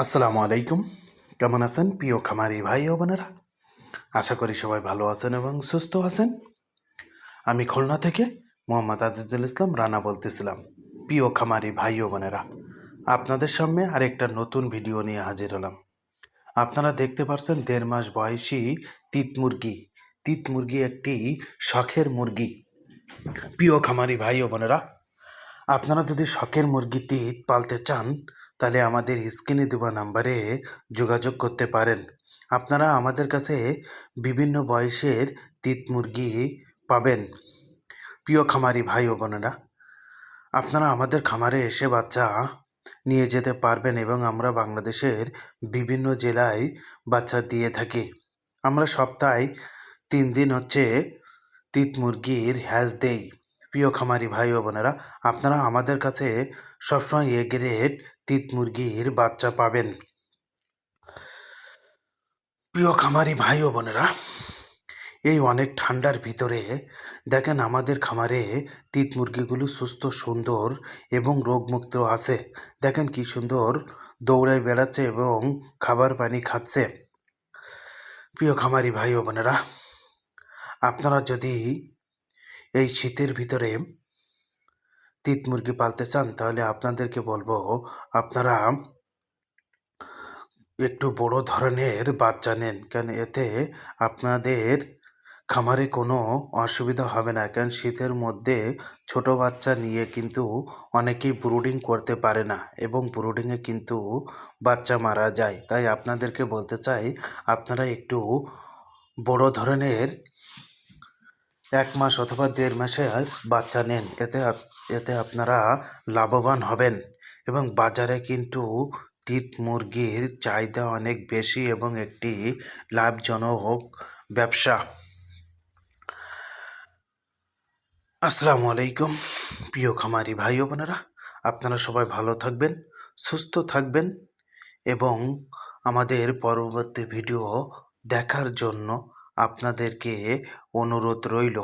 আসসালামু আলাইকুম। কেমন আছেন প্রিয় খামারি ভাই ও বোনেরা? আশা করি সবাই ভালো আছেন এবং সুস্থ আছেন। আমি খুলনা থেকে মোহাম্মদ আজিজুল ইসলাম রানা বলতেছিলাম। প্রিয় খামারি ভাই ও বোনেরা, আপনাদের সামনে আরেকটা নতুন ভিডিও নিয়ে হাজির হলাম। আপনারা দেখতে পাচ্ছেন ১.৫ মাস বয়সী তিত মুরগি। তিত মুরগি একটি শখের মুরগি। প্রিয় খামারি ভাই ও বোনেরা, আপনারা যদি শখের মুরগি তিত পালতে চান তাহলে আমাদের স্ক্রিনে দেওয়া নাম্বারে যোগাযোগ করতে পারেন। আপনারা আমাদের কাছে বিভিন্ন বয়সের তিত মুরগি পাবেন। প্রিয় খামারি ভাই ও বোনেরা, আপনারা আমাদের খামারে এসে বাচ্চা নিয়ে যেতে পারবেন এবং আমরা বাংলাদেশের বিভিন্ন জেলায় বাচ্চা দিয়ে থাকি। আমরা সপ্তাহে ৩ দিন তিত মুরগির হ্যাজ দেই। প্রিয় খামারি ভাই ও বোনেরা, আপনারা আমাদের কাছে সবসময় এ গ্রেড তিত মুরগির বাচ্চা পাবেন। প্রিয় খামারি ভাই ও বোনেরা, এই অনেক ঠান্ডার ভিতরে দেখেন আমাদের খামারে তিত মুরগিগুলো সুস্থ সুন্দর এবং রোগমুক্ত আছে। দেখেন কি সুন্দর দৌড়ায় বেড়াচ্ছে এবং খাবার পানি খাচ্ছে। প্রিয় খামারি ভাই ও বোনেরা, আপনারা যদি এই শীতের ভিতরে তিত মুরগি পালতে চান তাহলে আপনাদেরকে বলবো আপনারা একটু বড় ধরনের বাচ্চা নেন, কেন এতে আপনাদের খামারে কোনো অসুবিধা হবে না। কারণ শীতের মধ্যে ছোট বাচ্চা নিয়ে কিন্তু অনেকেই ব্রুডিং করতে পারে না এবং ব্রুডিংয়ে কিন্তু বাচ্চা মারা যায়। তাই আপনাদেরকে বলতে চাই আপনারা একটু বড় ধরনের ১ মাস অথবা ১.৫ মাসের বাচ্চা নেন। এতে আপনারা লাভবান হবেন এবং বাজারে কিন্তু তিত মুরগির চাহিদা অনেক বেশি এবং একটি লাভজনক ব্যবসা। আসসালামু আলাইকুম প্রিয় খামারি ভাই ও বোনেরা, আপনারা সবাই ভালো থাকবেন, সুস্থ থাকবেন এবং আমাদের পরবর্তী ভিডিও দেখার জন্য আপনাদেরকে অনুরোধ রইল।